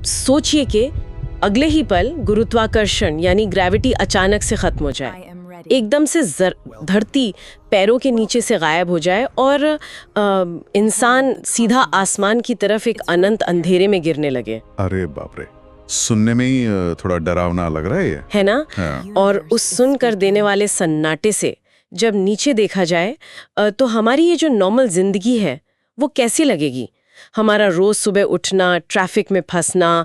सोचिए कि अगले ही पल गुरुत्वाकर्षण यानी ग्रेविटी अचानक से खत्म हो जाए, एकदम से धरती पैरों के नीचे से गायब हो जाए और इंसान सीधा आसमान की तरफ एक अनंत अंधेरे में गिरने लगे। अरे बाप रे, सुनने में ही थोड़ा डरावना लग रहा है ये। है ना? हाँ। और उस सुनकर देने वाले सन्नाटे से जब नीचे देखा जाए तो हमारी ये जो नॉर्मल जिंदगी है वो कैसी लगेगी। हमारा रोज सुबह उठना, ट्रैफिक में फंसना,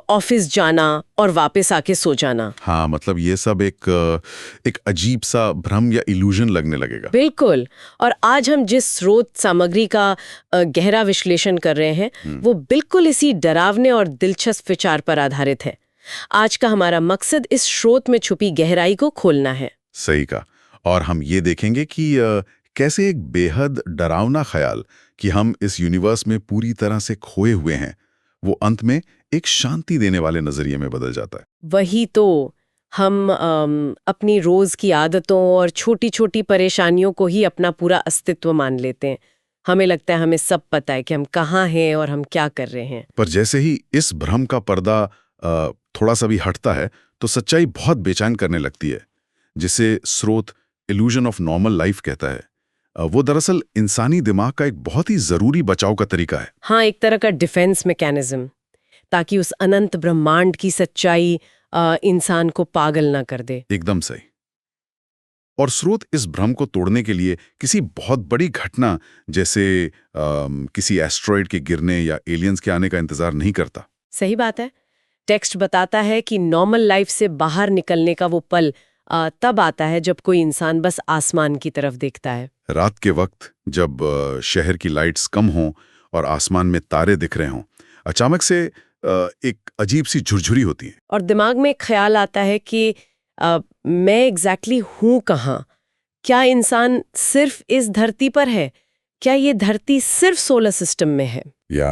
ऑफिस जाना और वापस आके सो जाना। हाँ, मतलब ये सब एक अजीब सा भ्रम या इल्यूजन लगने लगेगा। बिल्कुल। और आज हम जिस स्रोत सामग्री का गहरा विश्लेषण कर रहे हैं वो बिल्कुल इसी डरावने और दिलचस्प विचार पर आधारित है। आज का हमारा मकसद इस स्रोत में छुपी गहराई को खोलना है। सही कहा। और हम ये देखेंगे कि कैसे एक बेहद डरावना ख्याल कि हम इस यूनिवर्स में पूरी तरह से खोए हुए हैं, वो अंत में एक शांति देने वाले नजरिए में बदल जाता है। वही तो, हम अपनी रोज की आदतों और छोटी छोटी परेशानियों को ही अपना पूरा अस्तित्व मान लेते हैं। हमें लगता है हमें सब पता है कि हम कहाँ हैं और हम क्या कर रहे हैं। पर जैसे ही इस भ्रम का पर्दा थोड़ा सा भी हटता है तो सच्चाई बहुत बेचैन करने लगती है, जिसे स्रोत इल्यूजन ऑफ नॉर्मल लाइफ कहता है। वो दरअसल इंसानी दिमाग का एक बहुत ही जरूरी बचाव का तरीका है। हाँ, एक तरह का डिफेंस मैकेनिज्म, ताकि उस अनंत ब्रह्मांड की सच्चाई इंसान को पागल ना कर दे। एकदम सही। और स्रोत इस भ्रम को तोड़ने के लिए किसी बहुत बड़ी घटना जैसे किसी एस्ट्रॉयड के गिरने या एलियंस के आने का इंतजार नहीं करता। सही बात है। टेक्स्ट बताता है कि नॉर्मल लाइफ से बाहर निकलने का वो पल तब आता है जब कोई इंसान बस आसमान की तरफ देखता है। रात के वक्त जब शहर की लाइट्स कम हों और आसमान में तारे दिख रहे हों, अचानक से एक अजीब सी झुरझुरी होती है और दिमाग में एक ख्याल आता है कि मैं एग्जैक्टली हूँ कहाँ? क्या इंसान सिर्फ इस धरती पर है? क्या ये धरती सिर्फ सोलर सिस्टम में है? या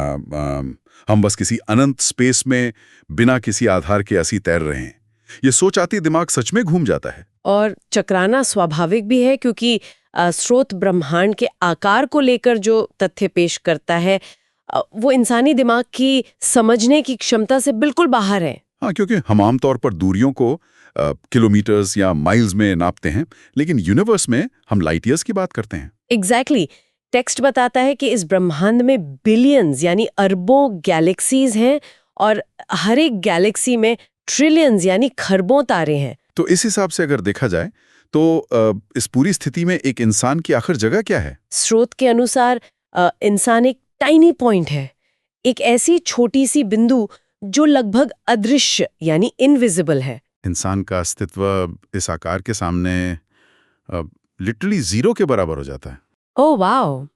हम बस किसी अनंत स्पेस में बिना किसी आधार के ऐसी तैर रहे हैं? ये सोच आती दिमाग सच में घूम जाता है। और चकराना स्वाभाविक भी है, क्योंकि स्रोत ब्रह्मांड के आकार को लेकर जो तथ्य पेश करता है वो इंसानी दिमाग की समझने की क्षमता से बिल्कुल बाहर है। हाँ, क्योंकि हम आमतौर पर दूरियों को किलोमीटर्स या माइल्स में नापते हैं, लेकिन यूनिवर्स में हम लाइट ईयर्स की बात करते हैं। एग्जैक्टली। टेक्स्ट बताता है कि इस ब्रह्मांड में बिलियंस यानी अरबों गैलेक्सीज हैं और हर एक गैलेक्सी में ट्रिलियंस यानी खरबों तारे हैं। तो इस हिसाब से अगर देखा जाए तो इस पूरी स्थिति में एक इंसान की आखिर जगह क्या है? स्रोत के अनुसार इंसान एक टाइनी पॉइंट है, एक ऐसी छोटी सी बिंदु जो लगभग अदृश्य यानी इनविजिबल है। इंसान का अस्तित्व इस आकार के सामने लिटरली जीरो के बराबर हो जाता है। ओह वाओ,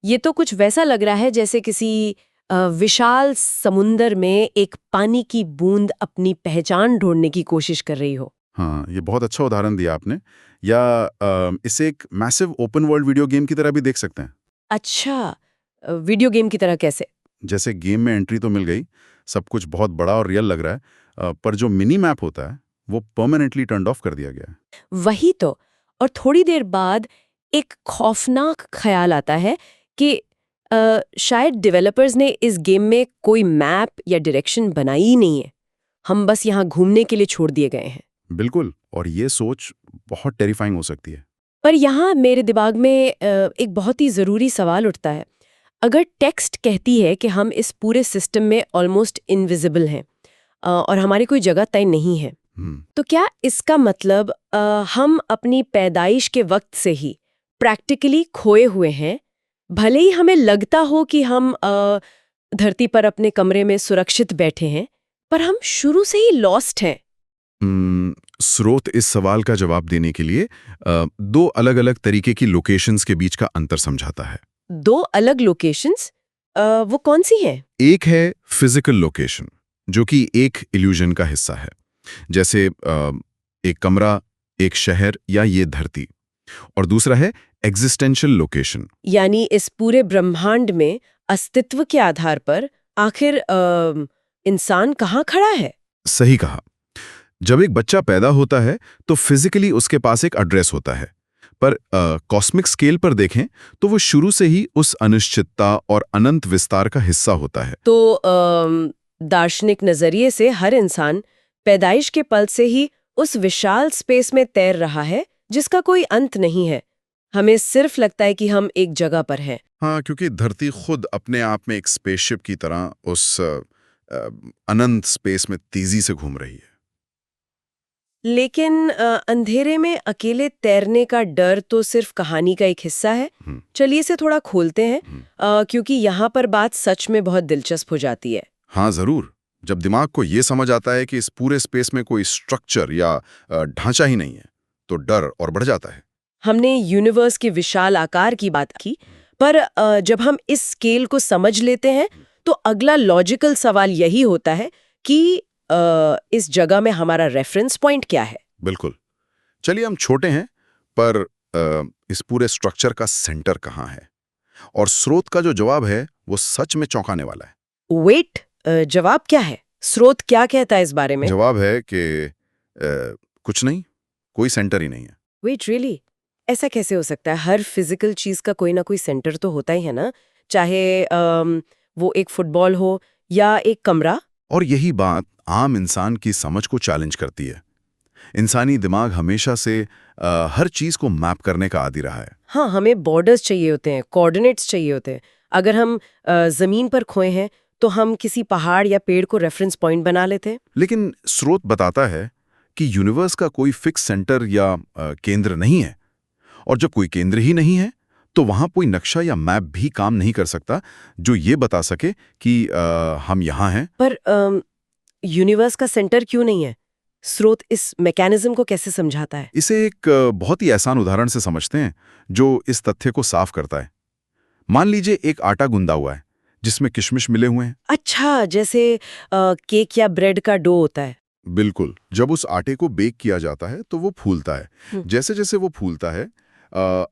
ये तो कुछ वैसा लग रहा है जैसे किसी विशाल समुंदर में एक पानी की बूंद अपनी पहचान ढूंढने की कोशिश कर रही हो। हाँ, ये बहुत अच्छा उदाहरण दिया आपने। या इसे एक massive open world video game की तरह भी देख सकते हैं। अच्छा, वीडियो गेम की तरह कैसे? जैसे गेम में एंट्री तो मिल गई, सब कुछ बहुत बड़ा और रियल लग रहा है, पर जो मिनी मैप होता है वो परमानेंटली टर्न ऑफ कर दिया गया है। वही तो। और थोड़ी देर बाद एक खौफनाक ख्याल आता है कि शायद डेवलपर्स ने इस गेम में कोई मैप या डायरेक्शन बनाई ही नहीं है, हम बस यहाँ घूमने के लिए छोड़ दिए गए हैं। बिल्कुल, और ये सोच बहुत टेरिफाइंग हो सकती है। पर यहाँ मेरे दिमाग में एक बहुत ही ज़रूरी सवाल उठता है। अगर टेक्स्ट कहती है कि हम इस पूरे सिस्टम में ऑलमोस्ट इनविजिबल हैं और हमारी कोई जगह तय नहीं है, तो क्या इसका मतलब हम अपनी पैदाइश के वक्त से ही प्रैक्टिकली खोए हुए हैं? भले ही हमें लगता हो कि हम धरती पर अपने कमरे में सुरक्षित बैठे हैं, पर हम शुरू से ही लॉस्ट हैं। स्रोत इस सवाल का जवाब देने के लिए दो अलग-अलग तरीके की लोकेशंस के बीच का अंतर समझाता है। दो अलग लोकेशंस? वो कौन सी हैं? एक है फिजिकल लोकेशन, जो कि एक इल्यूजन का हिस्सा है, जैसे एक कमरा, एक शहर या ये धरती। और दूसरा है एग्जिस्टेंशियल लोकेशन, यानी इस पूरे ब्रह्मांड में अस्तित्व के आधार पर आखिर इंसान कहाँ खड़ा है? सही कहा। जब एक बच्चा पैदा होता है तो फिजिकली उसके पास एक एड्रेस होता है, पर कॉस्मिक स्केल पर देखें तो वो शुरू से ही उस अनिश्चितता और अनंत विस्तार का हिस्सा होता है। तो दार्शनिक नजरिए से हर इंसान पैदाइश के पल से ही उस विशाल स्पेस में तैर रहा है जिसका कोई अंत नहीं है। हमें सिर्फ लगता है कि हम एक जगह पर हैं। हाँ, क्योंकि धरती खुद अपने आप में एक स्पेसशिप की तरह उस अनंत स्पेस में तेजी से घूम रही है। लेकिन अंधेरे में अकेले तैरने का डर तो सिर्फ कहानी का एक हिस्सा है। चलिए इसे थोड़ा खोलते हैं, क्योंकि यहाँ पर बात सच में बहुत दिलचस्प हो जाती है। हाँ, जरूर। जब दिमाग को ये समझ आता है कि इस पूरे स्पेस में कोई स्ट्रक्चर या ढांचा ही नहीं है, तो डर और बढ़ जाता है। हमने यूनिवर्स के विशाल आकार की बात की, पर जब हम इस स्केल को समझ लेते हैं तो अगला लॉजिकल सवाल यही होता है कि इस जगह में हमारा रेफरेंस पॉइंट क्या है। बिल्कुल। चलिए, हम छोटे हैं, पर इस पूरे स्ट्रक्चर का सेंटर कहाँ है? और स्रोत का जो जवाब है वो सच में चौंकाने वाला है। वेट, जवाब क्या है? स्रोत क्या कहता है इस बारे में? जवाब है कि कुछ नहीं, कोई सेंटर ही नहीं है। Wait, really? ऐसा कैसे हो सकता है? हर फिजिकल चीज का कोई ना कोई सेंटर तो होता ही है ना, चाहे वो एक फुटबॉल हो या एक कमरा। और यही बात आम इंसान की समझ को चैलेंज करती है। इंसानी दिमाग हमेशा से हर चीज को मैप करने का आदी रहा है। हाँ, हमें बॉर्डर्स चाहिए होते हैं, कोऑर्डिनेट्स चाहिए होते हैं। अगर हम जमीन पर खोए हैं तो हम किसी पहाड़ या पेड़ को रेफरेंस पॉइंट बना लेते हैं। लेकिन स्रोत बताता है कि यूनिवर्स का कोई फिक्स सेंटर या केंद्र नहीं है। और जब कोई केंद्र ही नहीं है तो वहां कोई नक्शा या मैप भी काम नहीं कर सकता जो ये बता सके कि हम यहाँ हैं। पर यूनिवर्स का सेंटर क्यों नहीं है? स्रोत इस मैकेनिज्म को कैसे समझाता है? इसे एक बहुत ही आसान उदाहरण से समझते हैं जो इस तथ्य को साफ करता है। मान लीजिए एक आटा गूंदा हुआ है जिसमें किशमिश मिले हुए हैं। अच्छा, जैसे केक या ब्रेड का डो होता है। बिल्कुल। जब उस आटे को बेक किया जाता है तो वो फूलता है। जैसे जैसे वो फूलता है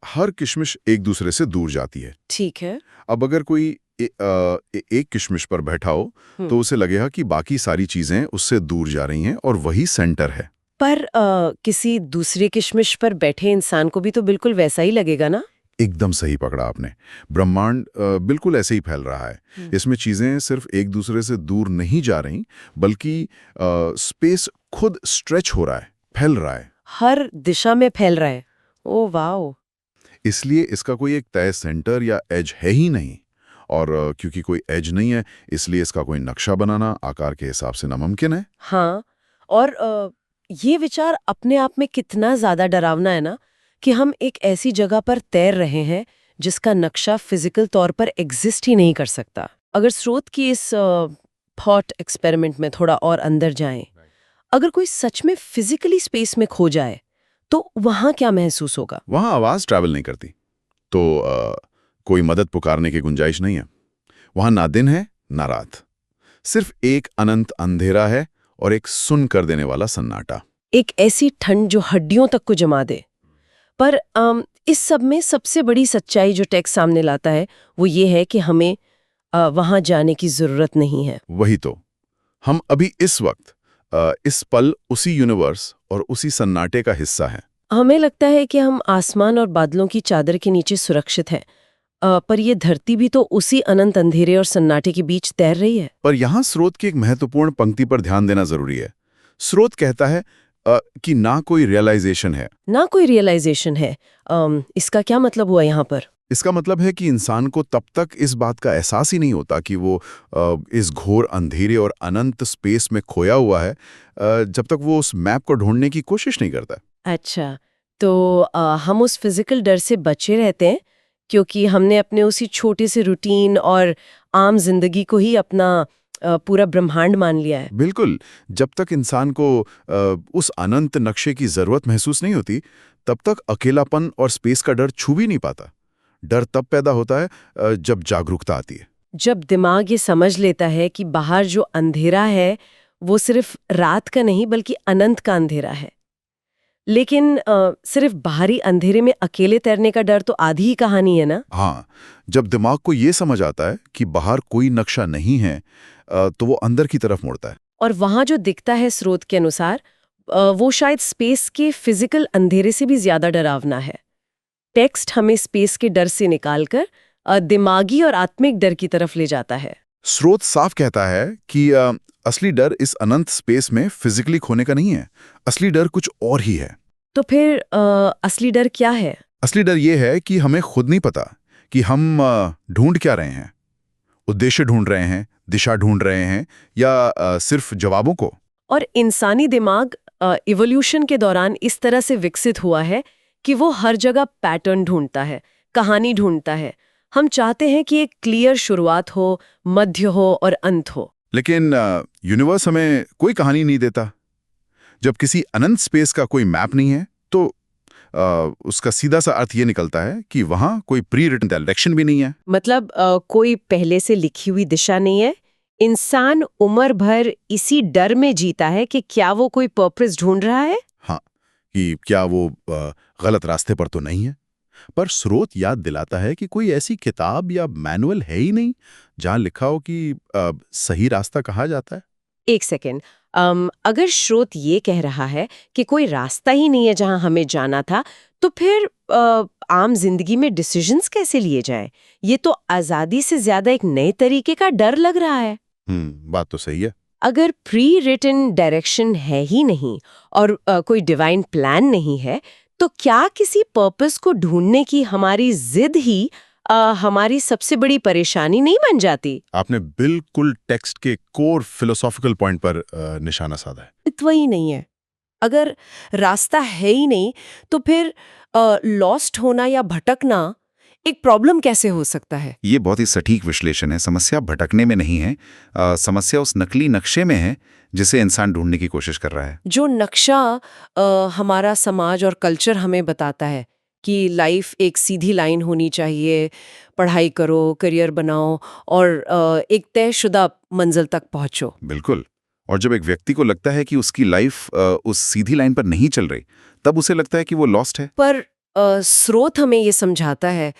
हर किशमिश एक दूसरे से दूर जाती है। ठीक है। अब अगर कोई एक किशमिश पर बैठा हो तो उसे लगेगा कि बाकी सारी चीजें उससे दूर जा रही हैं और वही सेंटर है। पर किसी दूसरे किशमिश पर बैठे इंसान को भी तो बिल्कुल वैसा ही लगेगा ना? एकदम सही पकड़ा आपने। ब्रह्मांड बिल्कुल ऐसे ही फैल रहा है। इसमें चीजें सिर्फ एक दूसरे से दूर नहीं जा रही, बल्कि स्पेस खुद स्ट्रेच हो रहा है, फैल रहा है। हर दिशा में फैल रहा है। Oh wow! इसलिए इसका कोई एक तय सेंटर या एज है ही नहीं। और क्योंकि कोई एज नहीं है, इसलिए इसका कोई नक्शा बनाना आकार के हिसाब से नामुमकिन है। हाँ, और ये विचार अपने आप में कितना ज्यादा डरावना है ना, कि हम एक ऐसी जगह पर तैर रहे हैं जिसका नक्शा फिजिकल तौर पर एग्जिस्ट ही नहीं कर सकता। अगर स्रोत की इस थॉट एक्सपेरिमेंट में थोड़ा और अंदर जाएं, अगर कोई सच में फिजिकली स्पेस में खो जाए तो वहां क्या महसूस होगा? वहां आवाज ट्रैवल नहीं करती, तो कोई मदद पुकारने की गुंजाइश नहीं है। वहां ना दिन है ना रात, सिर्फ एक अनंत अंधेरा है और एक सुन कर देने वाला सन्नाटा। एक ऐसी ठंड जो हड्डियों तक को जमा दे। पर इस सब में सबसे बड़ी सच्चाई जो टेक्स्ट सामने लाता है वो ये है कि हमें वहां जाने की जरूरत नहीं है। वही तो, हम अभी इस वक्त इस पल उसी यूनिवर्स और उसी सन्नाटे का हिस्सा हैं। हमें लगता है कि हम आसमान और बादलों की चादर के नीचे सुरक्षित हैं, पर ये धरती भी तो उसी अनंत अंधेरे और सन्नाटे के बीच तैर रही है। पर यहाँ स्रोत की एक महत्वपूर्ण पंक्ति पर ध्यान देना जरूरी है। स्रोत कहता है कि ना कोई रियलाइजेशन है। ना कोई रियलाइजेशन है। इसका क्या मतलब हुआ यहाँ पर? इसका मतलब है कि इंसान को तब तक इस बात का एहसास ही नहीं होता कि वो इस घोर अंधेरे और अनंत स्पेस में खोया हुआ है, जब तक वो उस मैप को ढूंढने की कोशिश नहीं करता। अच्छा, तो हम उस फिजिकल डर से बचे रहते हैं क्योंकि हमने अपने उसी छोटे से रूटीन और आम जिंदगी को ही अपना पूरा ब्रह्मांड मान लिया है। बिल्कुल। जब तक इंसान को उस अनंत नक्शे की जरूरत महसूस नहीं होती, तब तक अकेलापन और स्पेस का डर छू भी नहीं पाता। डर तब पैदा होता है जब जागरूकता आती है। जब दिमाग ये समझ लेता है कि बाहर जो अंधेरा है वो सिर्फ रात का नहीं बल्कि अनंत का अंधेरा है। लेकिन सिर्फ बाहरी अंधेरे में अकेले तैरने का डर तो आधी ही कहानी है ना? हाँ, जब दिमाग को ये समझ आता है कि बाहर कोई नक्शा नहीं है, तो वो अंदर की तरफ मुड़ता है। और वहां जो दिखता है स्रोत के अनुसार वो शायद स्पेस के फिजिकल अंधेरे से भी ज्यादा डरावना है। टेक्स्ट हमें स्पेस के डर से निकालकर दिमागी और आत्मिक डर की तरफ ले जाता है। स्रोत साफ कहता है कि असली डर इस अनंत स्पेस में फिजिकली खोने का नहीं है। असली डर कुछ और ही है। तो फिर असली डर क्या है? असली डर ये है कि हमें खुद नहीं पता कि हम ढूंढ क्या रहे हैं। उद्देश्य ढूंढ रहे हैं, दिशा ढूंढ रहे हैं, या सिर्फ जवाबों को। और इंसानी दिमाग इवोल्यूशन के दौरान इस तरह से विकसित हुआ है कि वो हर जगह पैटर्न ढूंढता है, कहानी ढूंढता है। हम चाहते हैं कि एक क्लियर शुरुआत हो, मध्य हो और अंत हो। लेकिन यूनिवर्स हमें कोई कहानी नहीं देता। जब किसी अनंत स्पेस का कोई मैप नहीं है तो उसका सीधा सा अर्थ ये निकलता है कि वहां कोई प्री रिटन डायरेक्शन भी नहीं है। मतलब कोई पहले से लिखी हुई दिशा नहीं है। इंसान उम्र भर इसी डर में जीता है कि क्या वो कोई पर्पस ढूंढ रहा है। हाँ, कि क्या वो गलत रास्ते पर तो नहीं है। पर स्रोत याद दिलाता है कि कोई ऐसी किताब या मैनुअल है ही नहीं जहां लिखा हो कि सही रास्ता कहाँ जाता है। एक सेकेंड, अगर स्रोत ये कह रहा है कि कोई रास्ता ही नहीं है जहां हमें जाना था, तो फिर आम जिंदगी में डिसीजंस कैसे लिए जाएं? ये तो आजादी से ज्यादा एक नए तरीके का डर लग रहा है। बात तो सही है। अगर प्री रिटन डायरेक्शन है ही नहीं और कोई डिवाइन प्लान नहीं है, तो क्या किसी पर्पस को ढूंढने की हमारी जिद ही हमारी सबसे बड़ी परेशानी नहीं बन जाती? आपने बिल्कुल टेक्स्ट के कोर फिलोसॉफिकल पॉइंट पर निशाना साधा है। इतना ही नहीं है। अगर रास्ता है ही नहीं, तो फिर लॉस्ट होना या भटकना एक प्रॉब्लम कैसे हो सकता है? ये बहुत ही सटीक विश्लेषण है। समस्या भटकने में नहीं है, समस्या उस नकली नक्शे में है जिसे इंसान ढूंढने की कोशिश कर रहा है। जो नक्शा हमारा समाज और कल्चर हमें बताता है कि लाइफ एक सीधी लाइन होनी चाहिए, पढ़ाई करो, करियर बनाओ और एक तयशुदा मंजिल तक पहुंचो। बिल्कुल। और जब एक व्यक्ति को लगता है कि उसकी लाइफ उस सीधी लाइन पर नहीं चल रही, तब उसे लगता है कि वो लॉस्ट है। पर स्रोत हमें ये समझाता है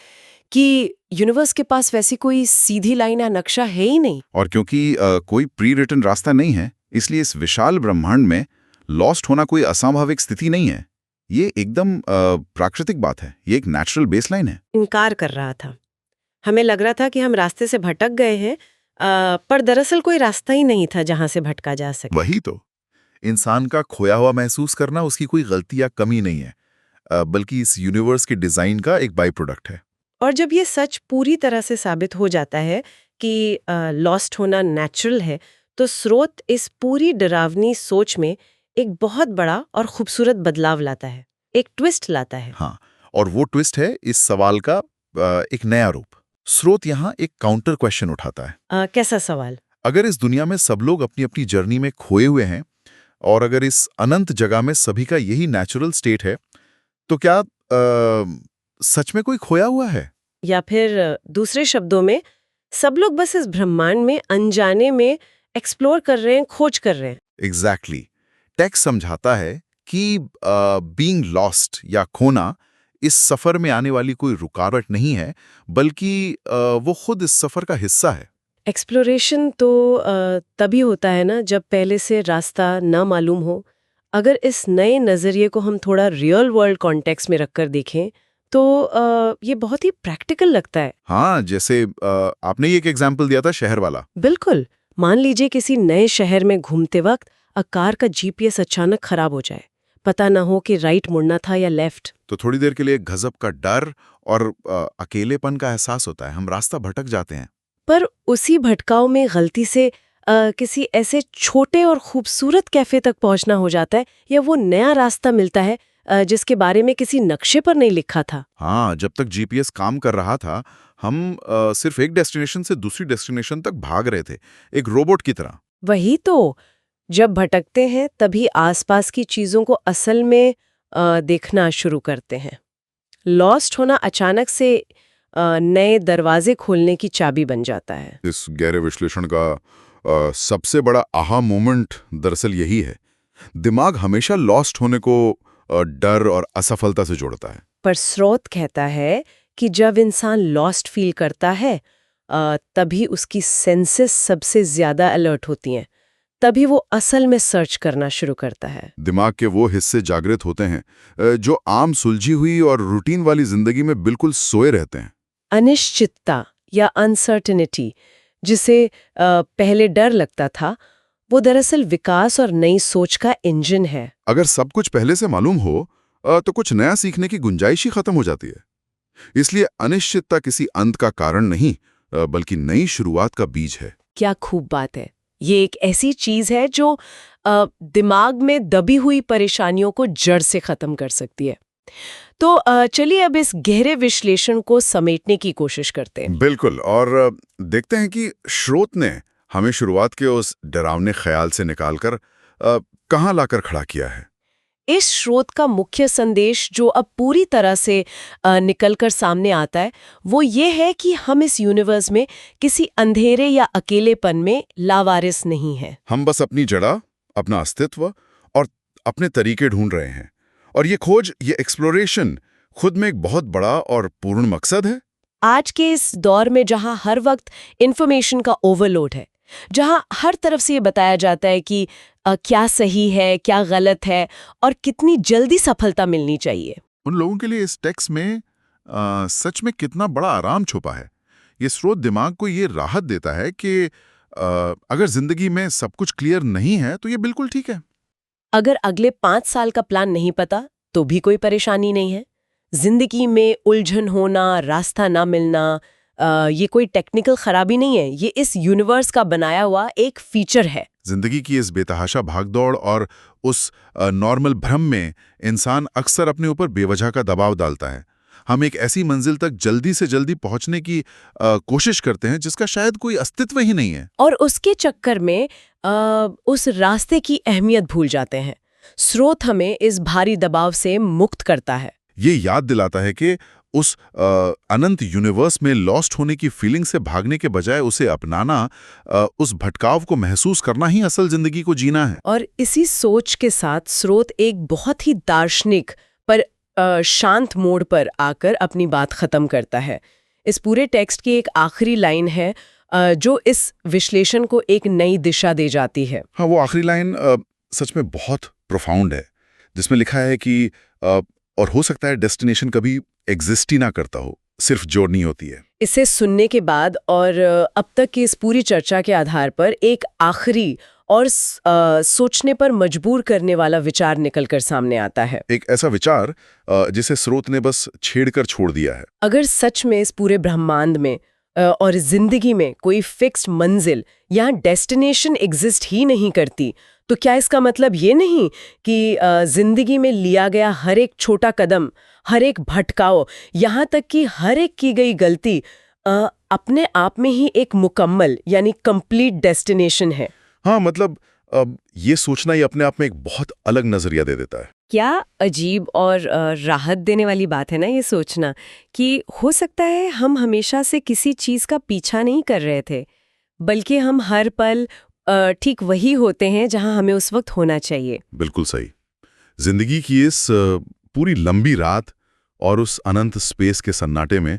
कि यूनिवर्स के पास वैसी कोई सीधी लाइन या नक्शा है ही नहीं। और क्योंकि कोई प्री रिटन रास्ता नहीं है, इसलिए इस विशाल ब्रह्मांड में लॉस्ट होना कोई अस्वाभाविक स्थिति नहीं है। ये एकदम प्राकृतिक बात है। ये एक नेचुरल बेसलाइन है। इनकार कर रहा था। हमें लग रहा था कि हम रास्ते से भटक गए हैं, पर दरअसल कोई रास्ता ही नहीं था जहां से भटका जा सके। वही तो, इंसान का खोया हुआ महसूस करना उसकी कोई गलती या कमी नहीं है, बल्कि इस यूनिवर्स के डिजाइन का एक बाई प्रोडक्ट है। और जब ये सच पूरी तरह से साबित हो जाता है कि लॉस्ट होना नेचुरल है, तो स्रोत इस पूरी डरावनी सोच में एक बहुत बड़ा और खूबसूरत बदलाव लाता है, एक ट्विस्ट लाता है। हाँ, और वो ट्विस्ट है इस सवाल का एक नया रूप। स्रोत यहाँ एक काउंटर क्वेश्चन उठाता है। कैसा सवाल? अगर इस दुनिया में सब लोग अपनी अपनी जर्नी में खोए हुए हैं, और अगर इस अनंत जगह में सभी का यही नेचुरल स्टेट है, तो क्या सच में कोई खोया हुआ है? या फिर दूसरे शब्दों में, सब लोग बस इस ब्रह्मांड में अनजाने में एक्सप्लोर कर रहे हैं, खोज कर रहे हैं। एग्जैक्टली। टेक्स्ट समझाता है कि बीइंग लॉस्ट या खोना इस सफर में आने वाली कोई रुकावट नहीं है, बल्कि वो खुद इस सफर का हिस्सा है। एक्सप्लोरेशन तो तभी होता है ना जब पहले से रास्ता ना मालूम हो। अगर इस नए नज़रिए को हम थोड़ा रियल वर्ल्ड कॉन्टेक्स्ट में रखकर देखें तो ये बहुत ही प्रैक्टिकल लगता है। हाँ, जैसे आपने ये एक एग्जाम्पल दिया था शहर वाला। बिल्कुल। मान लीजिए किसी नए शहर में घूमते वक्त कार का जीपीएस अचानक खराब हो जाए, पता ना हो कि राइट मुड़ना था या लेफ्ट। तो थोड़ी देर के लिए गजब का डर और अकेलेपन का एहसास होता है, हम रास्ता भटक जाते हैं। पर उसी भटकाव में गलती से किसी ऐसे छोटे और खूबसूरत कैफे तक पहुंचना हो जाता है, या वो नया रास्ता मिलता है जिसके बारे में किसी नक्शे पर नहीं लिखा था। हाँ, जब तक जीपीएस काम कर रहा था, हम सिर्फ एक डेस्टिनेशन से दूसरी डेस्टिनेशन तक भाग रहे थे, एक रोबोट की तरह। वही तो, जब भटकते हैं तभी आसपास की चीजों को असल में देखना शुरू करते हैं। लॉस्ट होना अचानक से नए दरवाजे खोलने की चाबी बन जाता है। इस गहरे विश्लेषण का सबसे बड़ा आहा मोमेंट दरअसल यही है। दिमाग हमेशा लॉस्ट होने को डर और असफलता से जोड़ता है। पर स्रोत कहता है कि जब इंसान लॉस्ट फील करता है तभी उसकी सेंसेस सबसे ज्यादा अलर्ट होती हैं, तभी वो असल में सर्च करना शुरू करता है। दिमाग के वो हिस्से जागृत होते हैं जो आम सुलझी हुई और रूटीन वाली जिंदगी में बिल्कुल सोए रहते हैं। अनिश्चितता या अनसर्टेनिटी, जिसे पहले डर लगता था, वो दरअसल विकास और नई सोच का इंजन है। अगर सब कुछ पहले से मालूम हो तो कुछ नया सीखने की गुंजाइश ही खत्म हो जाती है। इसलिए अनिश्चितता किसी अंत का कारण नहीं बल्कि नई शुरुआत का बीज है। क्या खूब बात है। ये एक ऐसी चीज है जो दिमाग में दबी हुई परेशानियों को जड़ से खत्म कर सकती है। तो चलिए अब इस गहरे विश्लेषण को समेटने की कोशिश करते हैं। बिल्कुल, और देखते हैं कि श्रोत ने हमें शुरुआत के उस डरावने ख्याल से निकालकर कहाँ लाकर खड़ा किया है। इस स्रोत का मुख्य संदेश जो अब पूरी तरह से निकलकर सामने आता है, वो ये है कि हम इस यूनिवर्स में किसी अंधेरे या अकेलेपन में लावारिस नहीं हैं। हम बस अपनी जड़ा, अपना अस्तित्व और अपने तरीके ढूंढ रहे हैं। और ये खोज, ये एक्सप्लोरेशन खुद में एक बहुत बड़ा और पूर्ण मकसद है। आज के इस दौर में जहां हर वक्त इंफॉर्मेशन का ओवरलोड है, जहां हर तरफ से ये बताया जाता है कि क्या सही है, क्या गलत है और कितनी जल्दी सफलता मिलनी चाहिए, उन लोगों के लिए इस टेक्स्ट में सच में कितना बड़ा आराम छुपा है। ये स्रोत दिमाग को ये राहत देता है कि अगर जिंदगी में सब कुछ क्लियर नहीं है तो ये बिल्कुल ठीक है। अगर अगले 5 साल का प्लान नहीं पता तो भी कोई परेशानी नहीं है। जिंदगी में उलझन होना, रास्ता ना मिलना, ये कोई टेक्निकल खराबी नहीं है, ये इस यूनिवर्स का बनाया हुआ एक फीचर है। जिंदगी की इस बेतहाशा भागदौड़ और उस नॉर्मल भ्रम में इंसान अक्सर अपने ऊपर बेवजह का दबाव डालता है। हम एक ऐसी मंजिल तक जल्दी से जल्दी पहुंचने की कोशिश करते हैं जिसका शायद कोई अस्तित्व ही नहीं है, और उसके चक्कर में उस रास्ते की अहमियत भूल जाते हैं। स्रोत हमें इस भारी दबाव से मुक्त करता है। ये याद दिलाता है कि उस अनंत यूनिवर्स में लॉस्ट होने की फीलिंग से भागने के बजाय उसे अपनाना, उस भटकाव को महसूस करना ही असल जिंदगी को जीना है। और इसी सोच के साथ स्रोत एक बहुत ही दार्शनिक पर शांत मोड़ पर आकर अपनी बात खत्म करता है। इस पूरे टेक्स्ट की एक आखिरी लाइन है जो इस विश्लेषण को एक नई दिशा दे जाती है। हाँ, वो आखिरी लाइन सच में बहुत प्रोफाउंड है, जिसमें लिखा है कि और हो सकता है डेस्टिनेशन कभी एग्जिस्ट ही ना करता हो, सिर्फ जर्नी होती है। इसे सुनने के बाद और अब तक की इस पूरी चर्चा के आधार पर एक आखिरी और सोचने पर मजबूर करने वाला विचार निकलकर सामने आता है। एक ऐसा विचार जिसे स्रोत ने बस छेड़कर छोड़ दिया है। अगर सच में इस पूरे ब्रह्मांड में और जिंदगी में कोई फिक्स्ड मंजिल या डेस्टिनेशन एग्जिस्ट ही नहीं करती, तो क्या इसका मतलब ये नहीं कि जिंदगी में लिया गया हर एक छोटा कदम, हर एक भटकाव, यहाँ तक कि हर एक की गई गलती अपने आप में ही एक मुकम्मल यानी कंप्लीट डेस्टिनेशन है? हाँ, मतलब ये सोचना ही अपने आप में एक बहुत अलग नजरिया दे देता है। क्या अजीब और राहत देने वाली बात है ना ये सोचना कि हो सकता है हम हमेशा से किसी चीज का पीछा नहीं कर रहे थे, बल्कि हम हर पल ठीक वही होते हैं जहां हमें उस वक्त होना चाहिए। बिल्कुल सही। जिंदगी की इस पूरी लंबी रात और उस अनंत स्पेस के सन्नाटे में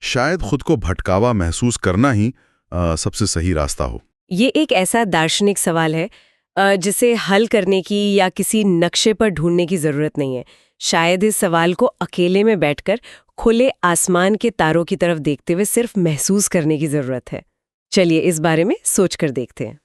शायद खुद को भटकावा महसूस करना ही सबसे सही रास्ता हो। ये एक ऐसा दार्शनिक सवाल है जिसे हल करने की या किसी नक्शे पर ढूंढने की जरूरत नहीं है। शायद इस सवाल को अकेले में बैठकर खुले आसमान के तारों की तरफ देखते हुए सिर्फ महसूस करने की जरूरत है। चलिए इस बारे में सोच कर देखते हैं।